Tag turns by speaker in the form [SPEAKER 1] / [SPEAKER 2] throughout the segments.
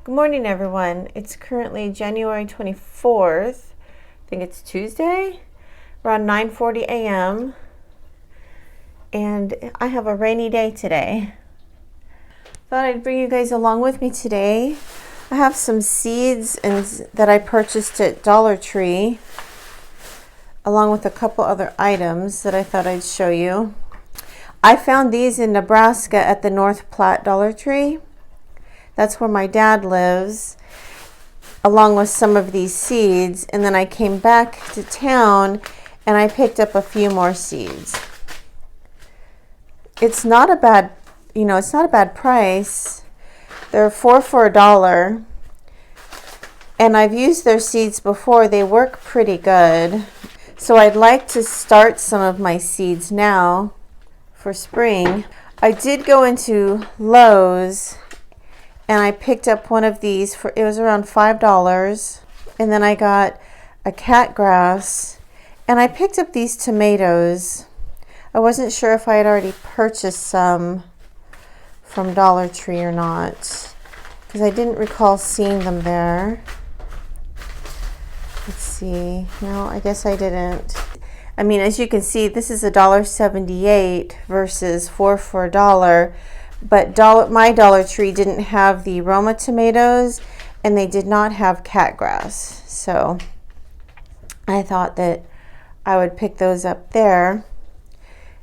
[SPEAKER 1] Good morning, everyone. It's currently January 24th. I think it's Tuesday, around 9:40 a.m. And I have a rainy day today. Thought I'd bring you guys along with me today. I have some seeds that I purchased at Dollar Tree, along with a couple other items that I thought I'd show you. I found these in Nebraska at the North Platte Dollar Tree. That's where my dad lives, along with some of these seeds. And then I came back to town and I picked up a few more seeds. It's not a bad, it's not a bad price. They're 4 for $1. And I've used their seeds before. They work pretty good. So I'd like to start some of my seeds now for spring. I did go into Lowe's and I picked up one of these it was around $5. And then I got a cat grass and I picked up these tomatoes. I wasn't sure if I had already purchased some from Dollar Tree or not, because I didn't recall seeing them there. Let's see. No, I guess I didn't. I mean, as you can see, this is $1.78 versus 4 for $1. But my Dollar Tree didn't have the Roma tomatoes, and they did not have cat grass. So I thought that I would pick those up there.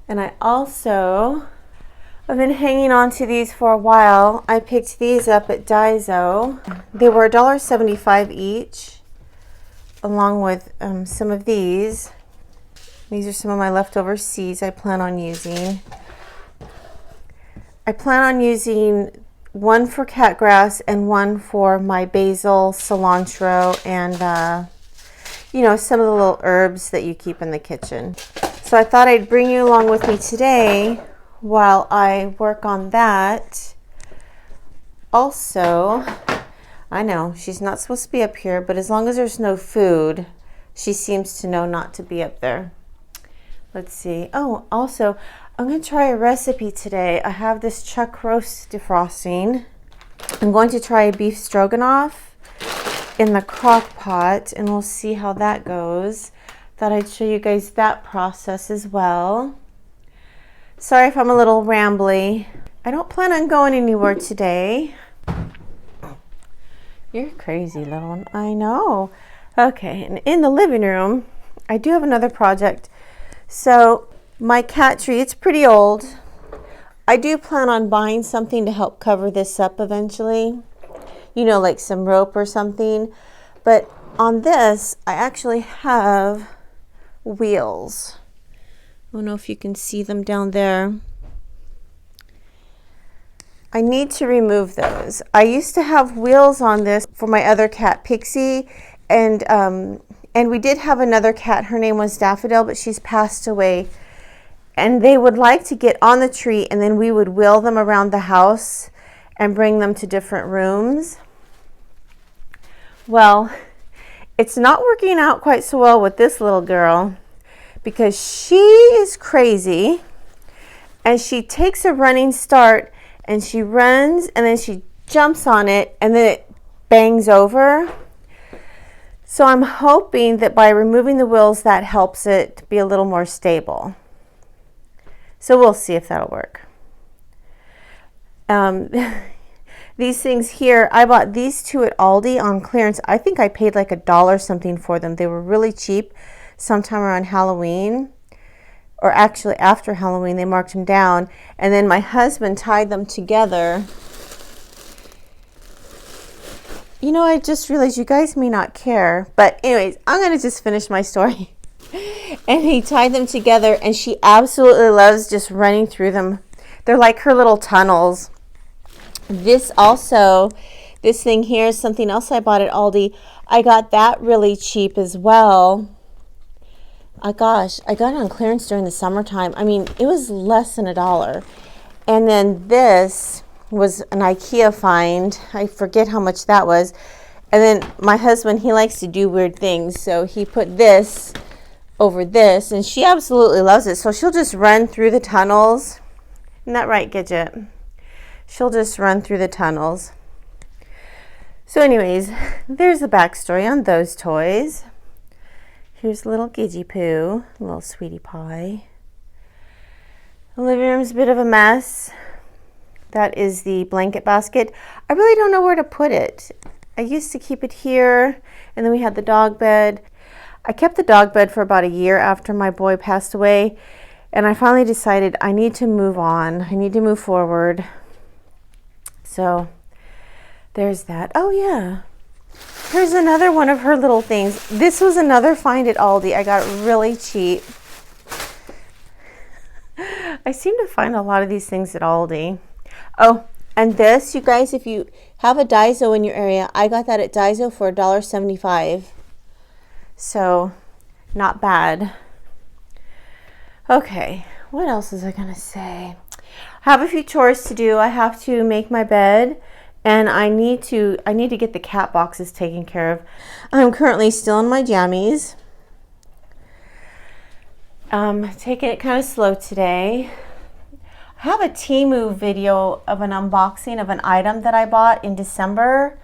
[SPEAKER 1] And I've been hanging on to these for a while. I picked these up at Daiso. They were $1.75 each, along with some of these. These are some of my leftover seeds I plan on using. I plan on using one for cat grass and one for my basil, cilantro, and some of the little herbs that you keep in the kitchen. So I thought I'd bring you along with me today while I work on that. Also, I know she's not supposed to be up here, but as long as there's no food, she seems to know not to be up there. Let's see. Oh, also, I'm going to try a recipe today. I have this chuck roast defrosting. I'm going to try a beef stroganoff in the crock pot, and we'll see how that goes. Thought I'd show you guys that process as well. Sorry if I'm a little rambly. I don't plan on going anywhere today. You're crazy, little one. I know. Okay, and in the living room, I do have another project. So my cat tree, it's pretty old. I do plan on buying something to help cover this up eventually. Like some rope or something. But on this, I actually have wheels. I don't know if you can see them down there. I need to remove those. I used to have wheels on this for my other cat, Pixie, and we did have another cat. Her name was Daffodil, but she's passed away. And they would like to get on the tree, and then we would wheel them around the house and bring them to different rooms. Well, it's not working out quite so well with this little girl, because she is crazy, and she takes a running start, and she runs, and then she jumps on it, and then it bangs over. So I'm hoping that by removing the wheels, that helps it be a little more stable. So we'll see if that'll work. These things here, I bought these two at Aldi on clearance. I think I paid like $1 something for them. They were really cheap sometime around Halloween, or actually after Halloween. They marked them down. And then my husband tied them together. I just realized you guys may not care. But anyways, I'm going to just finish my story. And he tied them together, and she absolutely loves just running through them. They're like her little tunnels. This thing here is something else I bought at Aldi. I got that really cheap as well. I got it on clearance during the summertime. I mean, it was less than $1. And then this was an IKEA find. I forget how much that was. And then my husband, he likes to do weird things, so he put this over this, and she absolutely loves it. So she'll just run through the tunnels. Isn't that right, Gidget? She'll just run through the tunnels. So anyways, there's the backstory on those toys. Here's little Gidgy Poo, little sweetie pie. The living room's a bit of a mess. That is the blanket basket. I really don't know where to put it. I used to keep it here, and then we had the dog bed. I kept the dog bed for about a year after my boy passed away, and I finally decided I need to move on. I need to move forward. So there's that. Oh yeah, here's another one of her little things. This was another find at Aldi. I got it really cheap. I seem to find a lot of these things at Aldi. Oh, and this, you guys, if you have a Daiso in your area, I got that at Daiso for $1.75. So, not bad. Okay, what else was I gonna say? I have a few chores to do. I have to make my bed, and I need to get the cat boxes taken care of. I'm currently still in my jammies. Taking it kind of slow today. I have a Temu video of an unboxing of an item that I bought in December,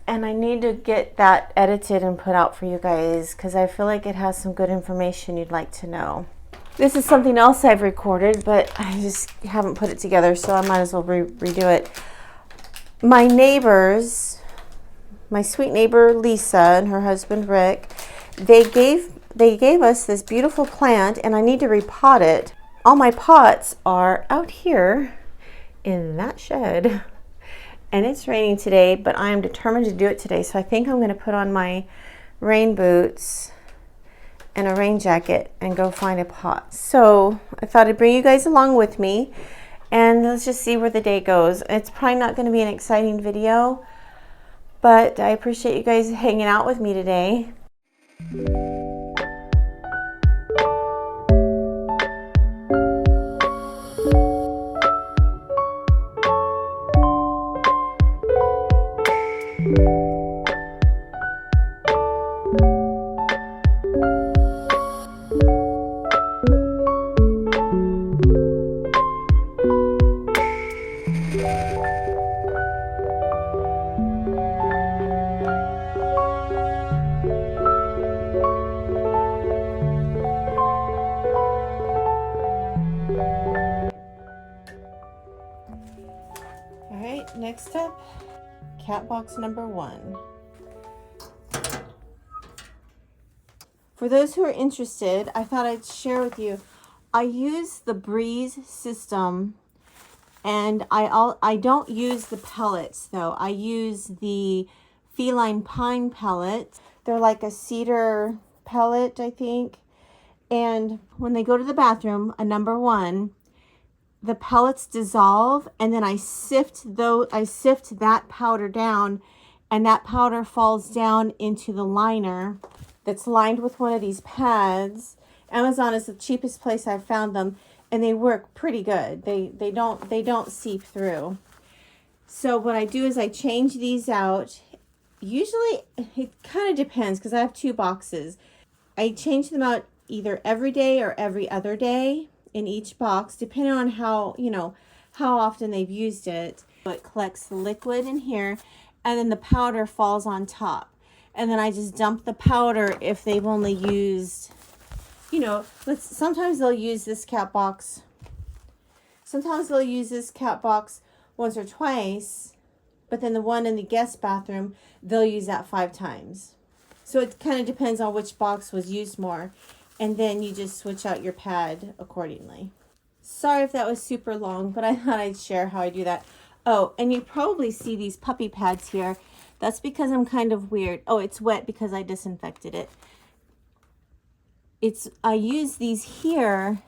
[SPEAKER 1] and I need to get that edited and put out for you guys because I feel like it has some good information you'd like to know. This is something else I've recorded, but I just haven't put it together, so I might as well redo it. My neighbors, my sweet neighbor Lisa and her husband Rick, they gave us this beautiful plant, and I need to repot it. All my pots are out here in that shed, and it's raining today, but I am determined to do it today. So I think I'm going to put on my rain boots and a rain jacket and go find a pot. So I thought I'd bring you guys along with me, and let's just see where the day goes. It's probably not going to be an exciting video, but I appreciate you guys hanging out with me today. Next up, cat box number 1. For those who are interested, I thought I'd share with you, I use the Breeze system, and I don't use the pellets though. I use the feline pine pellets. They're like a cedar pellet, I think. And when they go to the bathroom, a number 1, the pellets dissolve, and then I sift that powder down, and that powder falls down into the liner that's lined with one of these pads. Amazon is the cheapest place I've found them, and they work pretty good. They don't seep through. So what I do is I change these out. Usually it kind of depends because I have 2 boxes. I change them out either every day or every other day in each box, depending on how often they've used it. It collects the liquid in here, and then the powder falls on top. And then I just dump the powder if they've only used, sometimes they'll use this cat box. Sometimes they'll use this cat box once or twice, but then the one in the guest bathroom, they'll use that 5 times. So it kind of depends on which box was used more. And then you just switch out your pad accordingly. Sorry if that was super long, but I thought I'd share how I do that. Oh, and you probably see these puppy pads here. That's because I'm kind of weird. Oh, it's wet because I disinfected it. I use these here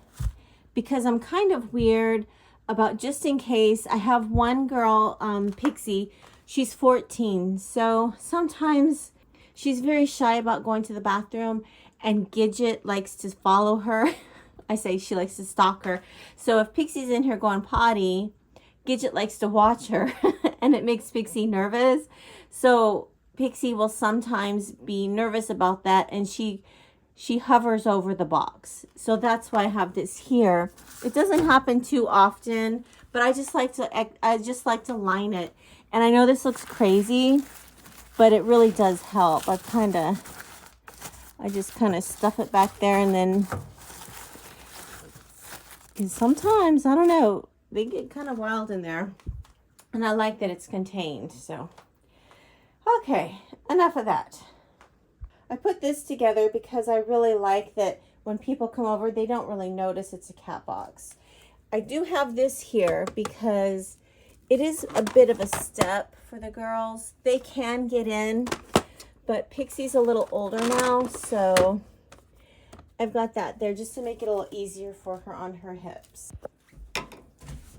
[SPEAKER 1] because I'm kind of weird about, just in case. I have one girl, Pixie, she's 14. So sometimes she's very shy about going to the bathroom, and Gidget likes to follow her. I say she likes to stalk her. So if Pixie's in here going potty, Gidget likes to watch her and it makes Pixie nervous. So Pixie will sometimes be nervous about that, and she hovers over the box. So that's why I have this here. It doesn't happen too often, but I just like to line it. And I know this looks crazy, but it really does help. I just kind of stuff it back there, and then, because sometimes, I don't know, they get kind of wild in there, and I like that it's contained. So, okay, enough of that. I put this together because I really like that when people come over, they don't really notice it's a cat box. I do have this here because it is a bit of a step for the girls. They can get in, but Pixie's a little older now, so I've got that there just to make it a little easier for her on her hips.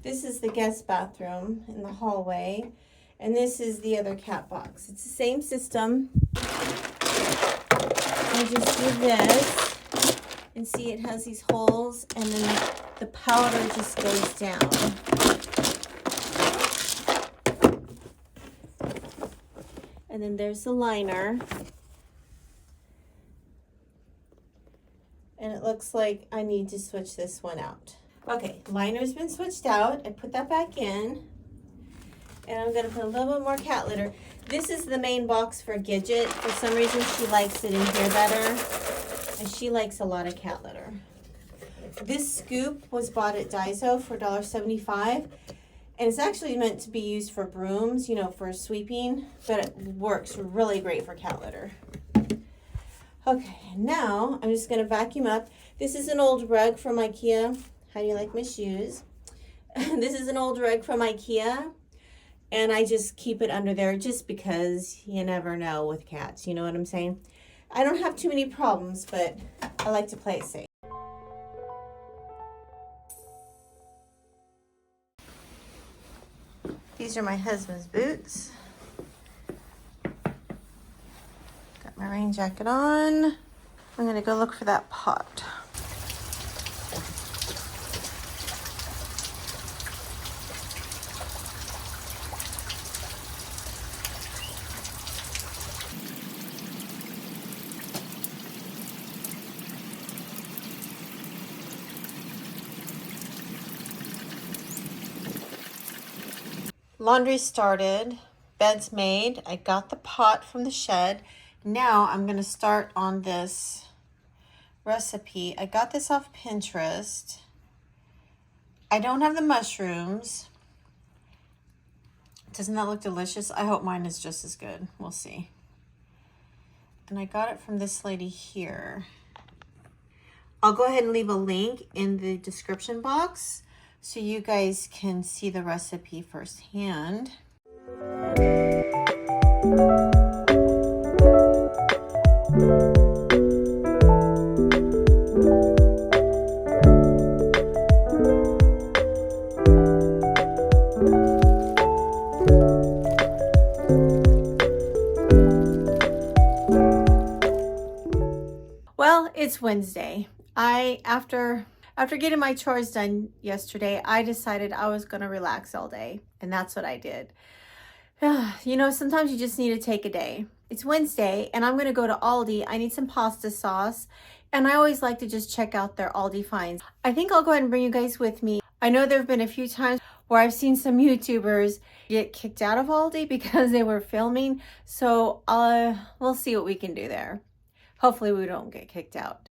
[SPEAKER 1] This is the guest bathroom in the hallway, and this is the other cat box. It's the same system. I just do this, and see it has these holes, and then the powder just goes down. And then there's the liner. And it looks like I need to switch this one out. Okay, liner's been switched out. I put that back in. And I'm gonna put a little bit more cat litter. This is the main box for Gidget. For some reason, she likes it in here better. And she likes a lot of cat litter. This scoop was bought at Daiso for $1.75. And it's actually meant to be used for brooms, you know, for sweeping, but it works really great for cat litter. Okay, now I'm just gonna vacuum up. This is an old rug from IKEA. How do you like my shoes? This is an old rug from IKEA, and I just keep it under there just because you never know with cats, you know what I'm saying? I don't have too many problems, but I like to play it safe. These are my husband's boots. Got my rain jacket on. I'm gonna go look for that pot. Laundry started, bed's made. I got the pot from the shed. Now I'm gonna start on this recipe. I got this off Pinterest. I don't have the mushrooms. Doesn't that look delicious? I hope mine is just as good. We'll see. And I got it from this lady here. I'll go ahead and leave a link in the description box so you guys can see the recipe firsthand. Well, it's Wednesday. After getting my chores done yesterday, I decided I was going to relax all day, and that's what I did. You know, sometimes you just need to take a day. It's Wednesday, and I'm going to go to Aldi. I need some pasta sauce, and I always like to just check out their Aldi finds. I think I'll go ahead and bring you guys with me. I know there have been a few times where I've seen some YouTubers get kicked out of Aldi because they were filming, so we'll see what we can do there. Hopefully we don't get kicked out.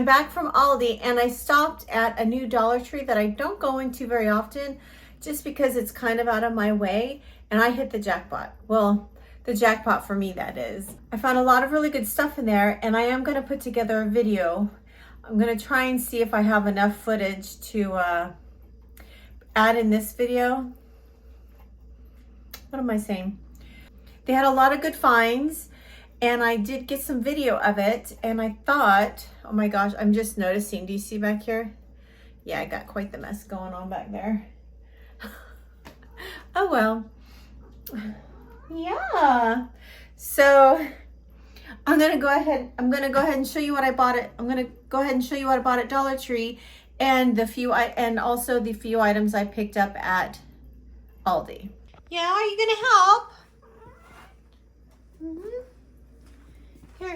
[SPEAKER 1] back from Aldi and I stopped at a new Dollar Tree that I don't go into very often just because it's kind of out of my way, and I hit the jackpot. Well, the jackpot for me, that is. I found a lot of really good stuff in there, and I am going to put together a video. I'm going to try and see if I have enough footage to add in this video. What am I saying? They had a lot of good finds, and I did get some video of it, and I thought, oh my gosh, I'm just noticing. Do you see back here? Yeah, I got quite the mess going on back there. Oh well. Yeah. So I'm gonna go ahead and show you what I bought at Dollar Tree, and also the few items I picked up at Aldi. Yeah, are you gonna help?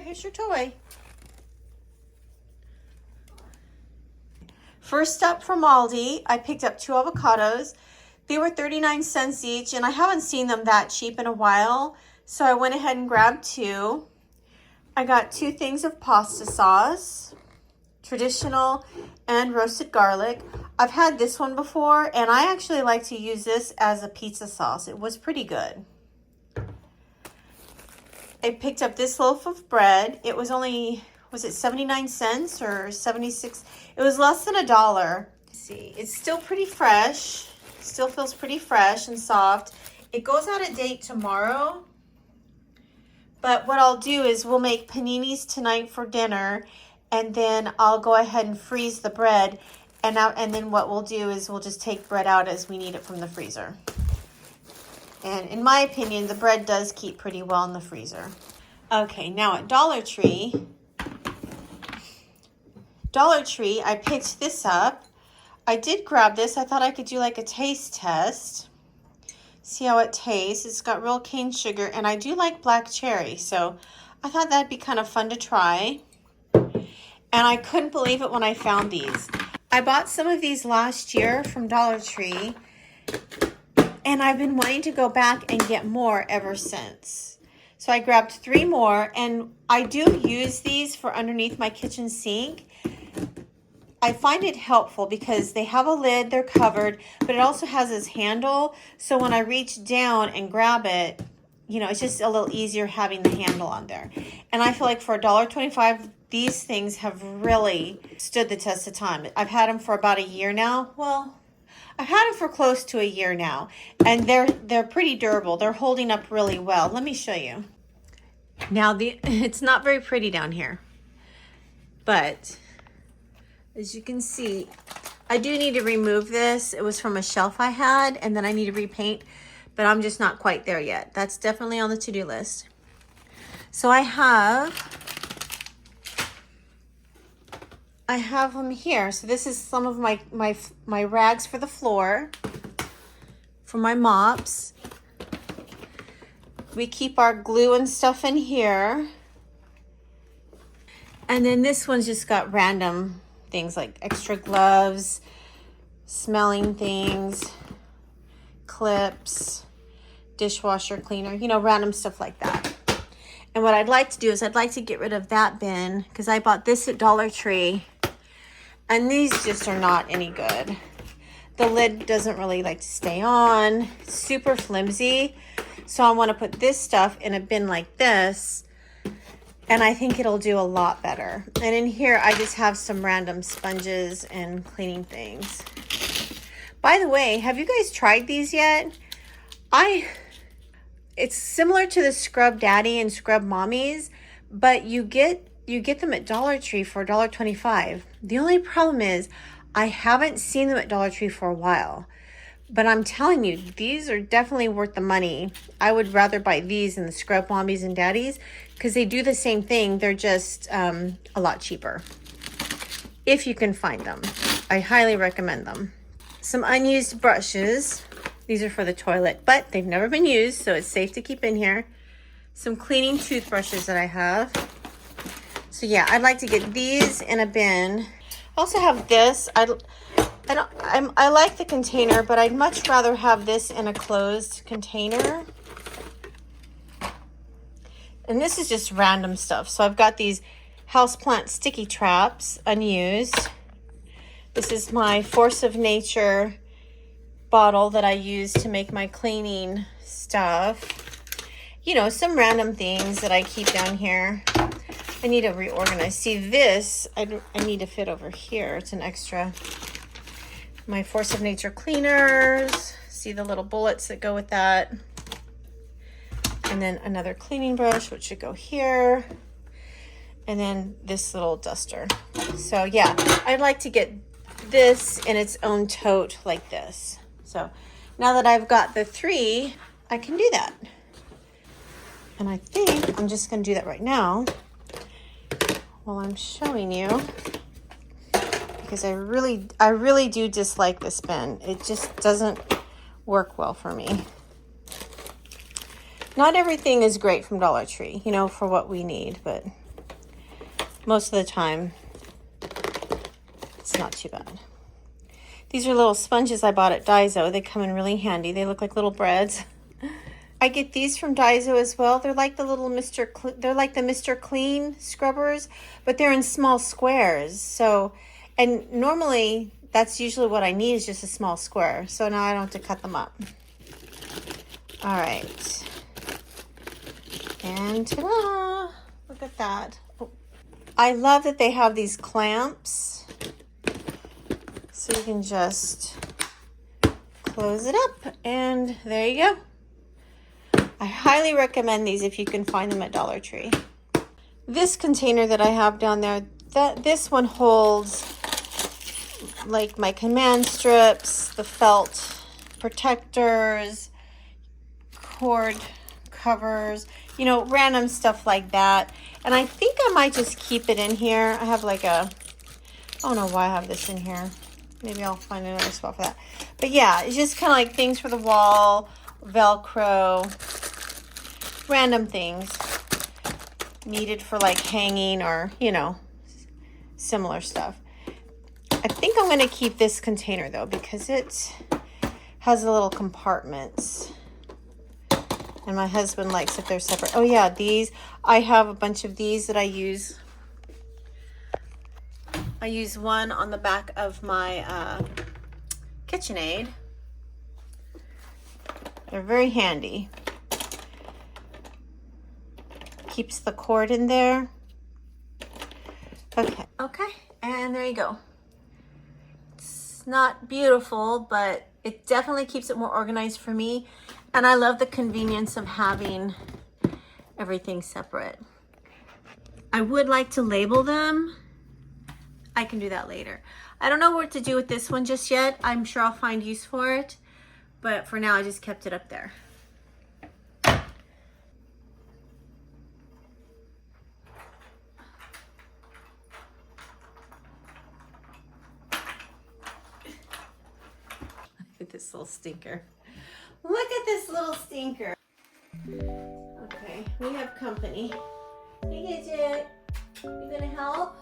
[SPEAKER 1] Here's your toy. First up from Aldi, I picked up 2 avocados. They were 39 cents each, and I haven't seen them that cheap in a while, so I went ahead and grabbed 2. I got 2 things of pasta sauce, traditional and roasted garlic. I've had this one before, and I actually like to use this as a pizza sauce. It was pretty good. I picked up this loaf of bread. It was only, was it 79 cents or 76? It was less than $1. Let's see, it's still pretty fresh. Still feels pretty fresh and soft. It goes out of date tomorrow. But what I'll do is we'll make paninis tonight for dinner, and then I'll go ahead and freeze the bread. And then what we'll do is we'll just take bread out as we need it from the freezer. And in my opinion, the bread does keep pretty well in the freezer. Okay, now at Dollar Tree, I picked this up. I did grab this. I thought I could do like a taste test. See how it tastes. It's got real cane sugar, and I do like black cherry, so I thought that'd be kind of fun to try. And I couldn't believe it when I found these. I bought some of these last year from Dollar Tree, and I've been wanting to go back and get more ever since. So I grabbed 3 more, and I do use these for underneath my kitchen sink. I find it helpful because they have a lid, they're covered, but it also has this handle. So when I reach down and grab it, you know, it's just a little easier having the handle on there. And I feel like for $1.25, these things have really stood the test of time. I've had them for about a year now. Well, I've had them for close to a year now, and they're pretty durable. They're holding up really well. Let me show you. Now, it's not very pretty down here, but as you can see, I do need to remove this. It was from a shelf I had, and then I need to repaint, but I'm just not quite there yet. That's definitely on the to-do list. So I have them here. So this is some of my rags for the floor, for my mops. We keep our glue and stuff in here. And then this one's just got random things like extra gloves, smelling things, clips, dishwasher cleaner, you know, random stuff like that. And what I'd like to do is I'd like to get rid of that bin because I bought this at Dollar Tree, and these just are not any good. The lid doesn't really like to stay on, it's super flimsy. So I want to put this stuff in a bin like this, and I think it'll do a lot better. And in here, I just have some random sponges and cleaning things. By the way, have you guys tried these yet? It's similar to the Scrub Daddy and Scrub Mommies, but you get them at Dollar Tree for $1.25. The only problem is I haven't seen them at Dollar Tree for a while. But I'm telling you, these are definitely worth the money. I would rather buy these than the Scrub Mommies and Daddies because they do the same thing. They're just a lot cheaper. If you can find them. I highly recommend them. Some unused brushes. These are for the toilet, but they've never been used, so it's safe to keep in here. Some cleaning toothbrushes that I have. So yeah, I'd like to get these in a bin. I also have this. I like the container, but I'd much rather have this in a closed container. And this is just random stuff. So I've got these houseplant sticky traps, unused. This is my Force of Nature bottle that I use to make my cleaning stuff. You know, some random things that I keep down here. I need to reorganize. See this, I need to fit over here. It's an extra. My Force of Nature cleaners. See the little bullets that go with that. And then another cleaning brush, which should go here. And then this little duster. So yeah, I'd like to get this in its own tote like this. So now that I've got the 3, I can do that. And I think I'm just going to do that right now while I'm showing you, because I really do dislike this bin. It just doesn't work well for me. Not everything is great from Dollar Tree, you know, for what we need, but most of the time it's not too bad. These are little sponges I bought at Daiso. They come in really handy. They look like little breads. I get these from Daiso as well. They're like the little they're like the Mr. Clean scrubbers, but they're in small squares. So, and normally that's usually what I need, is just a small square. So now I don't have to cut them up. All right. And ta-da! Look at that. Oh. I love that they have these clamps. So you can just close it up, and there you go. I highly recommend these if you can find them at Dollar Tree. This container that I have down there, this one holds like my command strips, the felt protectors, cord covers, you know, random stuff like that. And I think I might just keep it in here. I have like I don't know why I have this in here. Maybe I'll find another spot for that. But yeah, it's just kind of like things for the wall, Velcro, random things needed for like hanging or, you know, similar stuff. I think I'm going to keep this container though, because it has a little compartments. And my husband likes if they're separate. Oh yeah, these, I have a bunch of these that I use. I use one on the back of my KitchenAid. They're very handy. Keeps the cord in there. Okay, and there you go. It's not beautiful, but it definitely keeps it more organized for me. And I love the convenience of having everything separate. I would like to label them. I can do that later. I don't know what to do with this one just yet. I'm sure I'll find use for it. But for now, I just kept it up there. Look at this little stinker. Look at this little stinker. Okay, we have company. Hey, Gidget, you gonna help?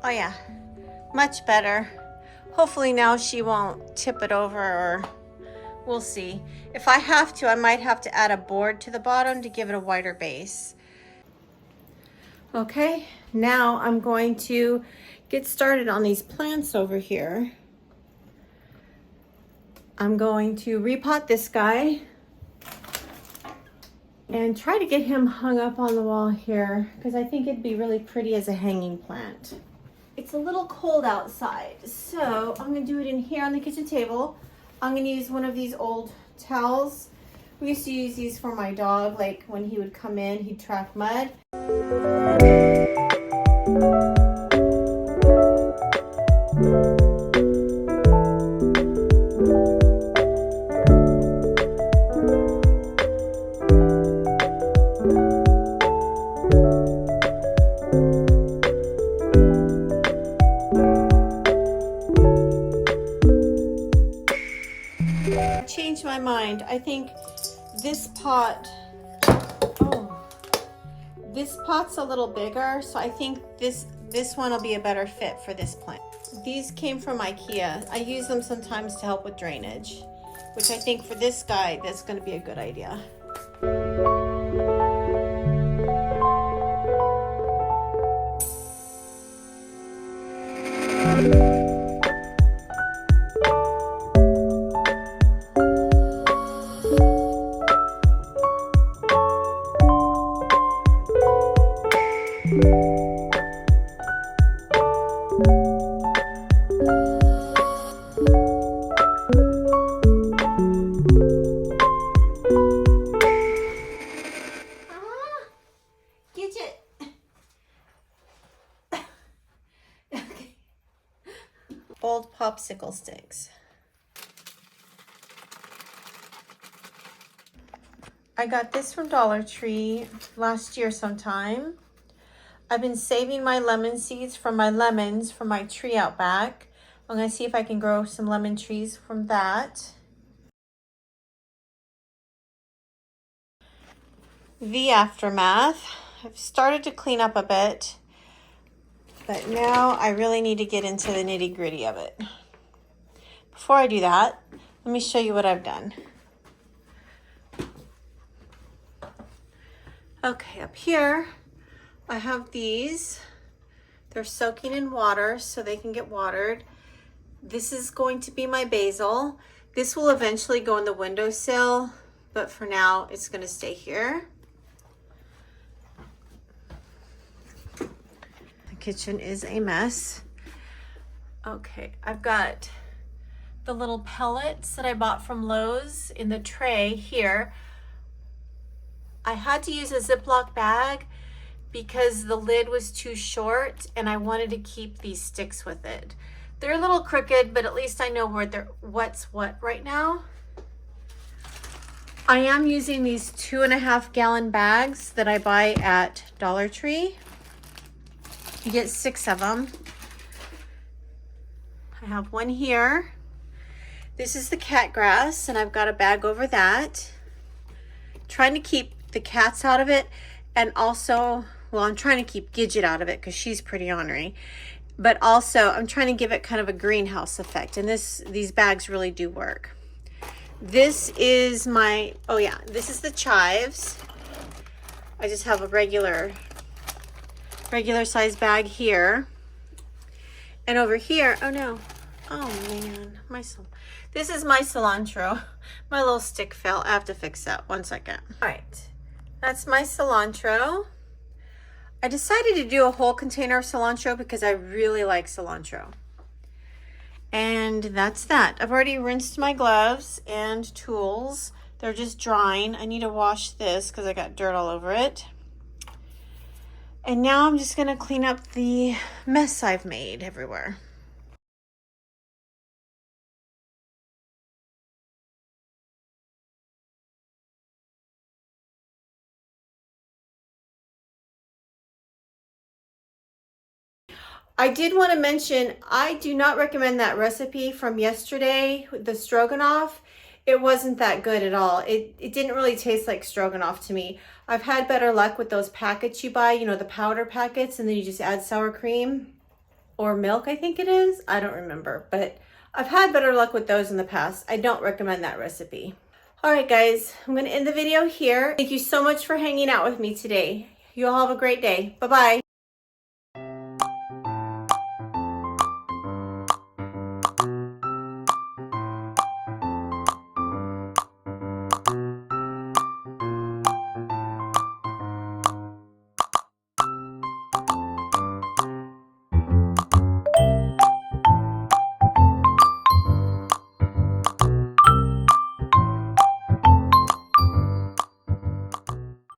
[SPEAKER 1] Oh yeah, much better. Hopefully now she won't tip it over, or we'll see. If I have to, I might have to add a board to the bottom to give it a wider base. Okay, now I'm going to get started on these plants over here. I'm going to repot this guy and try to get him hung up on the wall here, because I think it'd be really pretty as a hanging plant. It's a little cold outside, so I'm gonna do it in here on the kitchen table. I'm gonna use one of these old towels. We used to use these for my dog, like when he would come in, he'd track mud. I think this pot, this pot's a little bigger, so I think this one will be a better fit for this plant. These came from IKEA. I use them sometimes to help with drainage, which I think for this guy, that's going to be a good idea. Old popsicle sticks. I got this from Dollar Tree last year sometime. I've been saving my lemon seeds from my lemons from my tree out back. I'm going to see if I can grow some lemon trees from that. The aftermath. I've started to clean up a bit, but now I really need to get into the nitty-gritty of it. Before I do that, let me show you what I've done. Okay, up here, I have these. They're soaking in water so they can get watered. This is going to be my basil. This will eventually go in the windowsill, but for now, it's going to stay here. The kitchen is a mess. Okay, I've got the little pellets that I bought from Lowe's in the tray here. I had to use a Ziploc bag because the lid was too short and I wanted to keep these sticks with it. They're a little crooked, but at least I know what's what right now. I am using these 2.5 gallon bags that I buy at Dollar Tree. You get 6 of them. I have one here. This is the cat grass, and I've got a bag over that. Trying to keep the cats out of it, and also, well, I'm trying to keep Gidget out of it because she's pretty ornery. But also, I'm trying to give it kind of a greenhouse effect, and these bags really do work. This is my, oh yeah, this is the chives. I just have a regular size bag here. And over here, oh no, oh man, this is my cilantro. My little stick fell. I have to fix that. 1 second. All right, that's my cilantro. I decided to do a whole container of cilantro because I really like cilantro. And that's that. I've already rinsed my gloves and tools. They're just drying. I need to wash this because I got dirt all over it. And now I'm just going to clean up the mess I've made everywhere. I did want to mention, I do not recommend that recipe from yesterday, the stroganoff. It wasn't that good at all. It didn't really taste like stroganoff to me. I've had better luck with those packets you buy, you know, the powder packets, and then you just add sour cream or milk, I think it is. I don't remember, but I've had better luck with those in the past. I don't recommend that recipe. All right, guys, I'm going to end the video here. Thank you so much for hanging out with me today. You all have a great day. Bye-bye.